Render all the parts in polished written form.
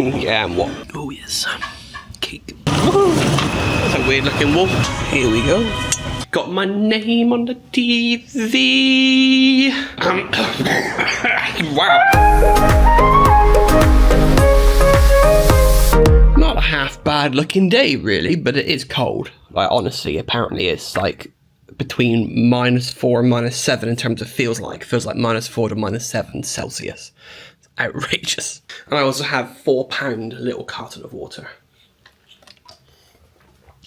Yeah, and what? Oh yes, cake. That's a weird looking wolf. Here we go. Got my name on the TV. Wow. Not a half bad looking day really, but it is cold. Like honestly, apparently it's like between -4 and -7 in terms of feels like -4 to -7 Celsius. It's outrageous. And I also have £4 little carton of water.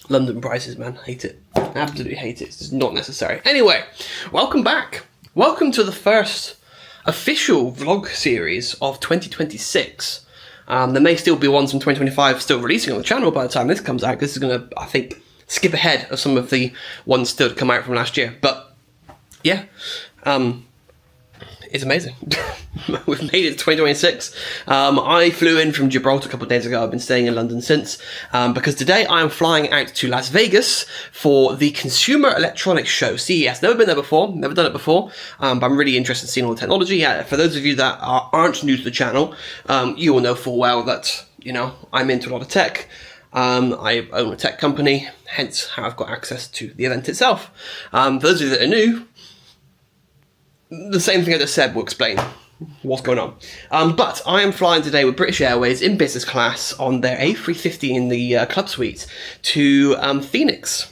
London prices, man, hate it. Absolutely hate it. It's just not necessary. Anyway, welcome back. Welcome to the first official vlog series of 2026. There may still be ones from 2025 still releasing on the channel by the time this comes out. This is going to, I think, skip ahead of some of the ones still to come out from last year. But yeah, it's amazing. We've made it to 2026. I flew in from Gibraltar a couple of days ago. I've been staying in London since, because today I am flying out to Las Vegas for the Consumer Electronics Show, CES. Never been there before, never done it before, but I'm really interested in seeing all the technology. For those of you that aren't new to the channel, you will know full well that, you know, I'm into a lot of tech. I own a tech company, hence how I've got access to the event itself. For those of you that are new, the same thing I just said will explain what's going on. But I am flying today with British Airways in business class on their A350 in the club suite to Phoenix,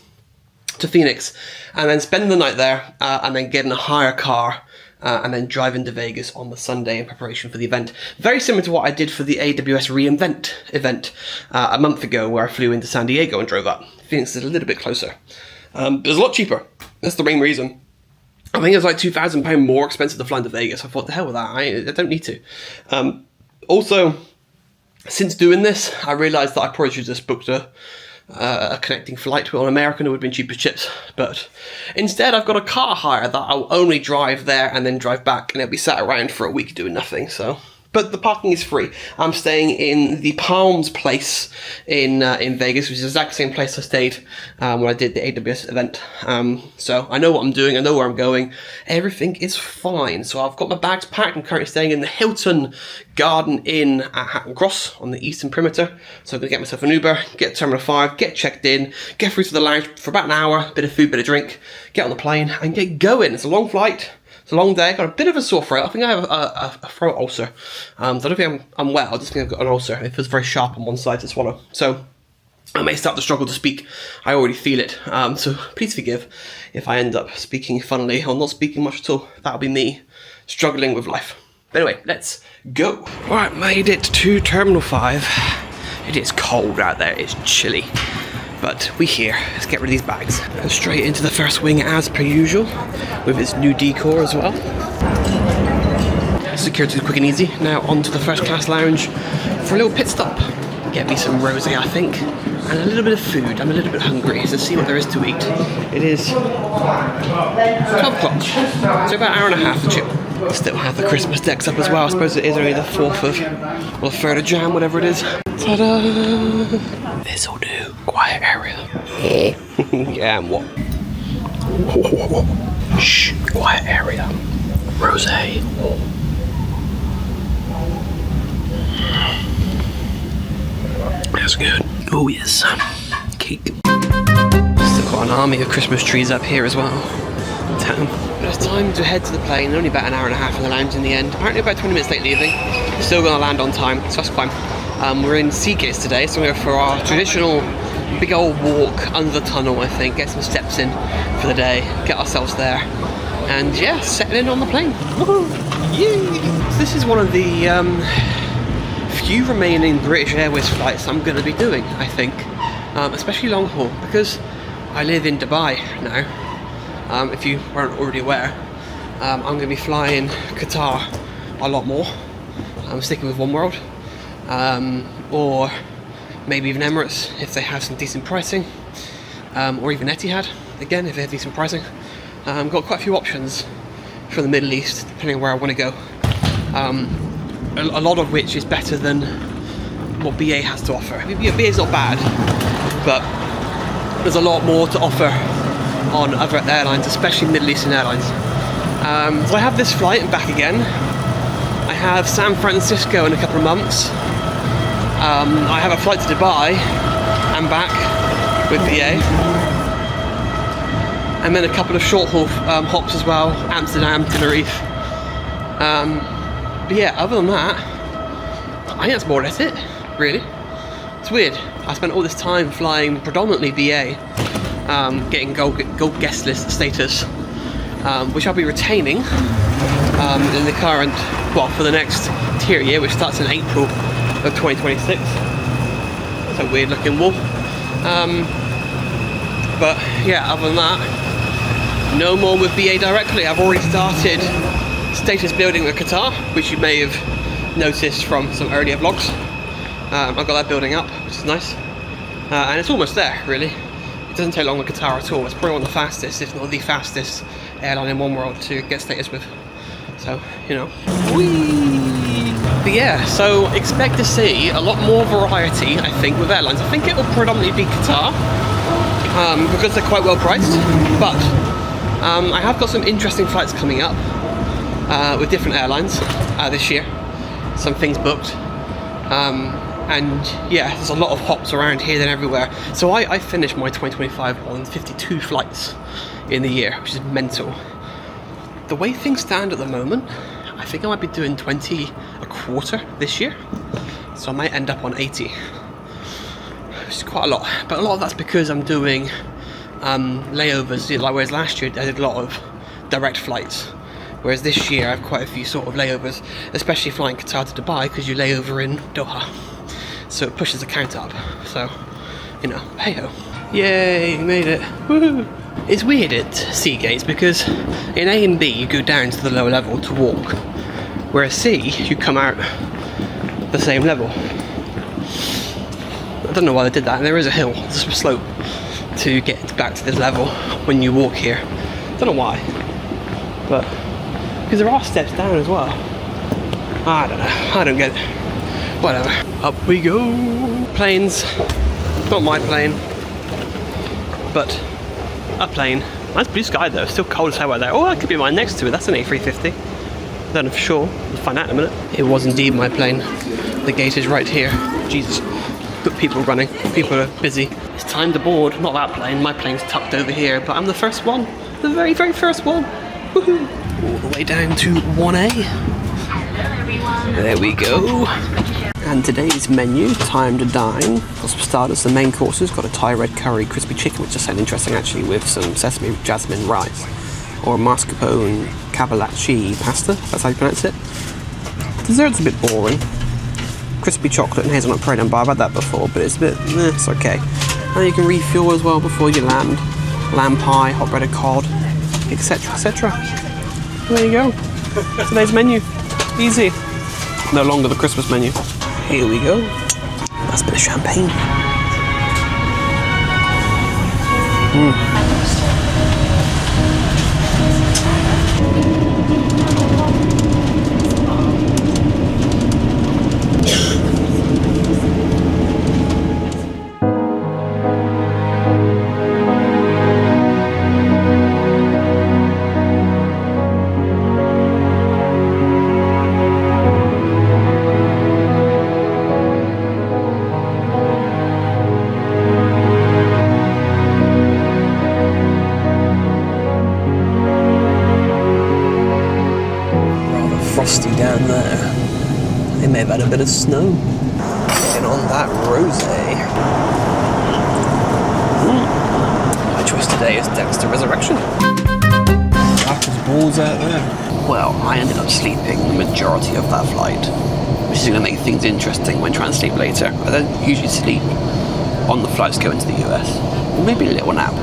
and then spending the night there, and then getting a hire car, and then driving to Vegas on the Sunday in preparation for the event. Very similar to what I did for the AWS reInvent event a month ago, where I flew into San Diego and drove up. Phoenix is a little bit closer. It was a lot cheaper. That's the main reason. I think it was like £2,000 more expensive to fly to Vegas. I thought, the hell with that, I don't need to. Also, since doing this, I realised that I probably should have just booked a connecting flight on American. It would have been cheaper chips. But instead, I've got a car hire that I'll only drive there and then drive back, and it'll be sat around for a week doing nothing, so... But the parking is free. I'm staying in the Palms place in Vegas, which is the exact same place I stayed when I did the AWS event. So I know what I'm doing. I know where I'm going. Everything is fine. So I've got my bags packed. I'm currently staying in the Hilton Garden Inn at Hatton Cross on the eastern perimeter. So I'm going to get myself an Uber, get to Terminal 5, get checked in, get through to the lounge for about an hour, bit of food, bit of drink, get on the plane and get going. It's a long flight. It's a long day. I've got a bit of a sore throat. I think I have a throat ulcer. So I don't think I'm well. I just think I've got an ulcer. It feels very sharp on one side to swallow. So I may start to struggle to speak. I already feel it. So please forgive if I end up speaking funnily or not speaking much at all. That'll be me struggling with life. But anyway, let's go. Right, made it to Terminal 5. It is cold out there. It's chilly. But we're here. Let's get rid of these bags. And straight into the first wing as per usual, with its new decor as well. Security is quick and easy. Now onto the first class lounge for a little pit stop. Get me some rosé, I think, and a little bit of food. I'm a little bit hungry, so see what there is to eat. It is 12 o'clock, so about an hour and a half to chill. Still have the Christmas decks up as well. I suppose it is only the 4th of, or the 3rd of Jan, whatever it is. Ta-da! This'll do. Quiet area. Yeah, and what? Shh, quiet area. Rosé. That's good. Oh yes, cake. Still got an army of Christmas trees up here as well. Damn. But it's time to head to the plane. Only about an hour and a half in the lounge in the end. Apparently about 20 minutes late leaving. Still going to land on time, so that's fine. We're in Seagate today, so we're going for our traditional big old walk under the tunnel, I think. Get some steps in for the day. Get ourselves there. And yeah, settle in on the plane. Woohoo! Yay! So this is one of the few remaining British Airways flights I'm going to be doing, I think. Especially long haul, because I live in Dubai now. If you weren't already aware, I'm going to be flying Qatar a lot more. I'm sticking with One World, or maybe even Emirates if they have some decent pricing, or even Etihad again if they have decent pricing. Got quite a few options for the Middle East depending on where I want to go. A lot of which is better than what BA has to offer. I mean, BA is not bad, but there's a lot more to offer on other airlines, especially Middle Eastern airlines. So I have this flight and back again. I have San Francisco in a couple of months. I have a flight to Dubai and back with BA, and then a couple of short haul hops as well, Amsterdam, Tenerife. But yeah, other than that, I think that's more or less it, really. It's weird. I spent all this time flying predominantly BA, getting gold guest list status, which I'll be retaining in the current, well, for the next tier year, which starts in April of 2026. That's a weird looking wall. But yeah, other than that, no more with BA directly. I've already started status building with Qatar, which you may have noticed from some earlier vlogs. I've got that building up, which is nice. And it's almost there, really. It doesn't take long with Qatar at all. It's probably one of the fastest, if not the fastest, airline in one world to get status with. So, you know. Whee! But yeah, so expect to see a lot more variety, I think, with airlines. I think it will predominantly be Qatar, because they're quite well priced. But I have got some interesting flights coming up with different airlines this year. Some things booked. And yeah, there's a lot of hops around here and everywhere. So I finished my 2025 on 52 flights in the year, which is mental. The way things stand at the moment, I think I might be doing 20 a quarter this year. So I might end up on 80, which is quite a lot. But a lot of that's because I'm doing layovers, like whereas last year I did a lot of direct flights. Whereas this year I have quite a few sort of layovers, especially flying Qatar to Dubai, because you lay over in Doha. So it pushes the count up. So, you know, hey-ho. Yay, made it. Woohoo! It's weird at C gates because in A and B you go down to the lower level to walk. Whereas C, you come out the same level. I don't know why they did that. There is a hill, there's a slope to get back to this level when you walk here. Don't know why. But because there are steps down as well. I don't know. I don't get it. Whatever. Up we go. Planes. Not my plane, but a plane. Nice blue sky though. Still cold as hell out there. Oh, that could be mine next to it. That's an A350. I don't know for sure. We'll find out in a minute. It was indeed my plane. The gate is right here. Jesus. But people running. People are busy. It's time to board. Not that plane. My plane's tucked over here, but I'm the first one. The very, very first one. Woohoo! All the way down to 1A. There we go. And today's menu, time to dine. For starters, the main courses got a Thai red curry crispy chicken, which just sounds interesting actually, with some sesame jasmine rice, or mascarpone cavallacci pasta. That's how you pronounce it. Dessert's a bit boring. Crispy chocolate and hazelnut praline bar. I've had that before, but it's a bit, it's okay. And you can refuel as well before you land. Lamb pie, hot breaded cod, etc., etc. There you go. Today's menu. Easy. No longer the Christmas menu. Here we go. That's a bit of champagne. Frosty down there. They may have had a bit of snow. Getting on that rosé. My choice today is Dexter Resurrection. Black as balls out there. Well, I ended up sleeping the majority of that flight, which is going to make things interesting when trying to sleep later. I don't usually sleep on the flights going to the US. Maybe a little nap.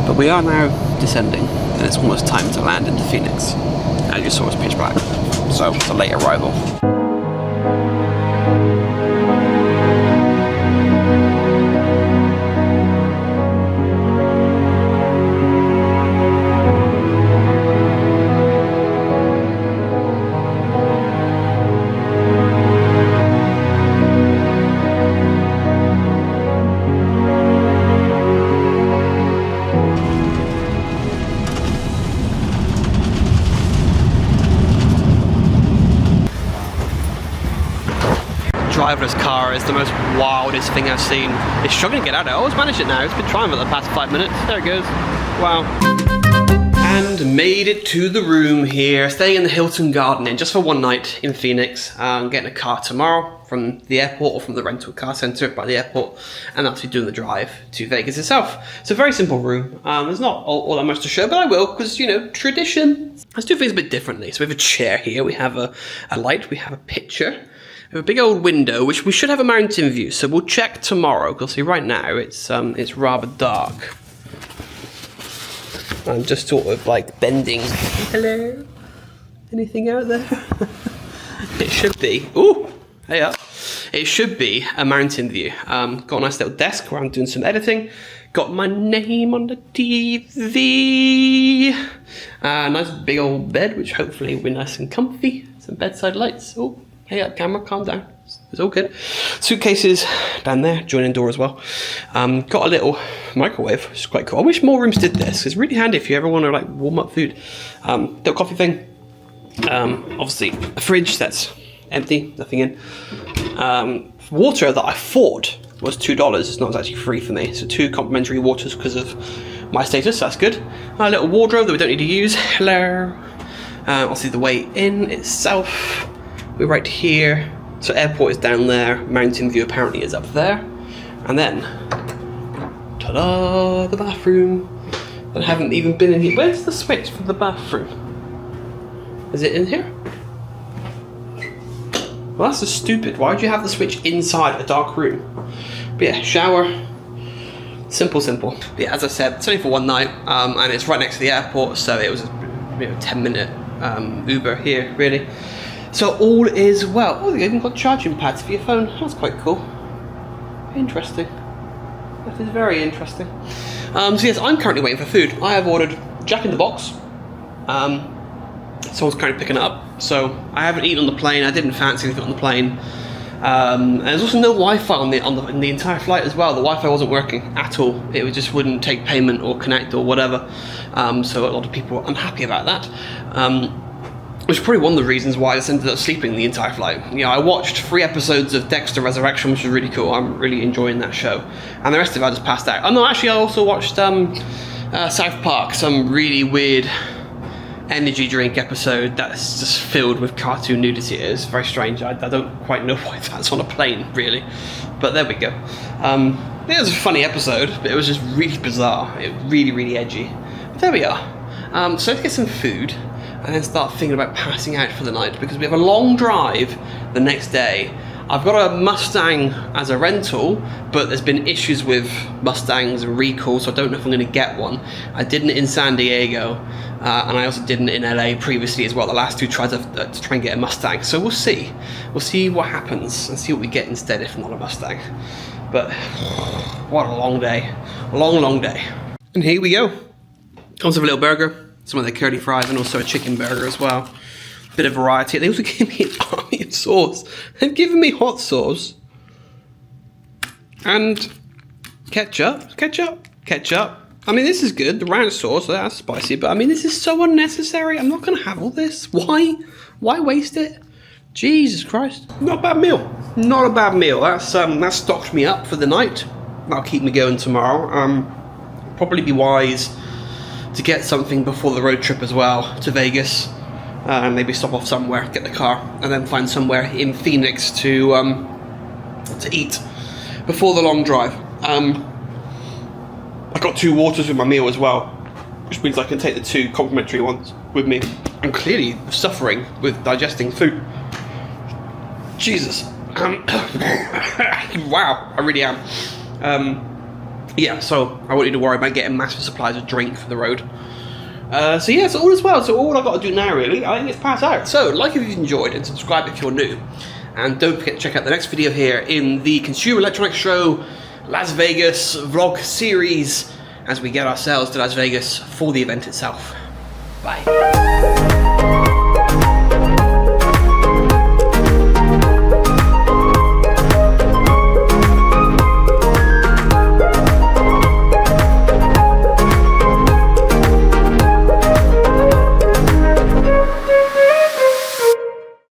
But we are now descending, and it's almost time to land into Phoenix. As you saw, it's pitch black. So, it's a late arrival. driverless car is the most wildest thing I've seen. It's struggling to get out. I always managed it now. It's been trying for the past 5 minutes. There it goes. Wow. And made it to the room here. Staying in the Hilton Garden Inn just for one night in Phoenix. Getting a car tomorrow from the airport or from the rental car centre by the airport, and actually doing the drive to Vegas itself. It's a very simple room. There's not all that much to show, but I will, because, you know, tradition. Let's do things a bit differently. So we have a chair here, we have a light, we have a picture, we have a big old window, which we should have a mountain view, so we'll check tomorrow, because see right now it's rather dark. I'm just sort of like bending. Hello? Anything out there? It should be. Ooh! Hey up. It should be a mountain view. Got a nice little desk where I'm doing some editing. Got my name on the TV. Nice big old bed, which hopefully will be nice and comfy. Some bedside lights. Oh, hey up, camera, calm down. It's all good. Suitcases down there, joining door as well. Got a little microwave, which is quite cool. I wish more rooms did this. It's really handy if you ever want to like warm up food. Little coffee thing. Obviously a fridge that's empty, nothing in. Water that I thought was $2. It's not actually free for me. So 2 complimentary waters because of my status. That's good. A little wardrobe that we don't need to use. Hello. Obviously the way in itself. We're right here. So airport is down there. Mountain view apparently is up there. And then, ta-da! The bathroom. I haven't even been in here. Where's the switch for the bathroom? Is it in here? Well, that's just stupid. Why would you have the switch inside a dark room? But yeah, shower. Simple. But yeah, as I said, it's only for one night, and it's right next to the airport, so it was a 10-minute Uber here, really. So all is well. Oh, they've even got charging pads for your phone. That's quite cool. Interesting. That is very interesting. So yes, I'm currently waiting for food. I have ordered Jack in the Box. Someone's currently picking it up. So I haven't eaten on the plane. I didn't fancy anything on the plane. And there's also no Wi-Fi in the entire flight as well. The Wi-Fi wasn't working at all. It just wouldn't take payment or connect or whatever. So a lot of people were unhappy about that. Which is probably one of the reasons why I just ended up sleeping the entire flight. You know, I watched 3 episodes of Dexter Resurrection, which was really cool. I'm really enjoying that show. And the rest of it I just passed out. Oh no, actually I also watched South Park, some really weird energy drink episode that's just filled with cartoon nudity. It's very strange. I don't quite know why that's on a plane, really. But there we go. It was a funny episode, but it was just really bizarre. It was really, really edgy. But there we are. So let's get some food and then start thinking about passing out for the night, because we have a long drive the next day. I've got a Mustang as a rental, but there's been issues with Mustangs and recalls, so I don't know if I'm going to get one. I didn't in San Diego, and I also didn't in LA previously as well. The last 2 tried to try and get a Mustang, so we'll see. We'll see what happens and see what we get instead if not a Mustang. But what a long day. A long, long day. And here we go. Comes with a little burger, some of their curly fries, and also a chicken burger as well. Bit of variety. They also gave me an army of sauce. They've given me hot sauce and ketchup. I mean, this is good. The ranch sauce, that's spicy, but I mean, this is so unnecessary. I'm not going to have all this. Why waste it? Jesus Christ. Not a bad meal. Not a bad meal. That's stocked me up for the night. That'll keep me going tomorrow. Probably be wise to get something before the road trip as well to Vegas. And maybe stop off somewhere, get the car, and then find somewhere in Phoenix to eat before the long drive. I got 2 waters with my meal as well, which means I can take the 2 complimentary ones with me. I'm clearly suffering with digesting food. Jesus. Wow, I really am. Yeah, so I won't need to worry about getting massive supplies of drink for the road. So yeah, so all is well. So all I've got to do now, really, I think it's pass out. So like if you've enjoyed, and subscribe if you're new. And don't forget to check out the next video here in the Consumer Electronics Show Las Vegas vlog series as we get ourselves to Las Vegas for the event itself. Bye.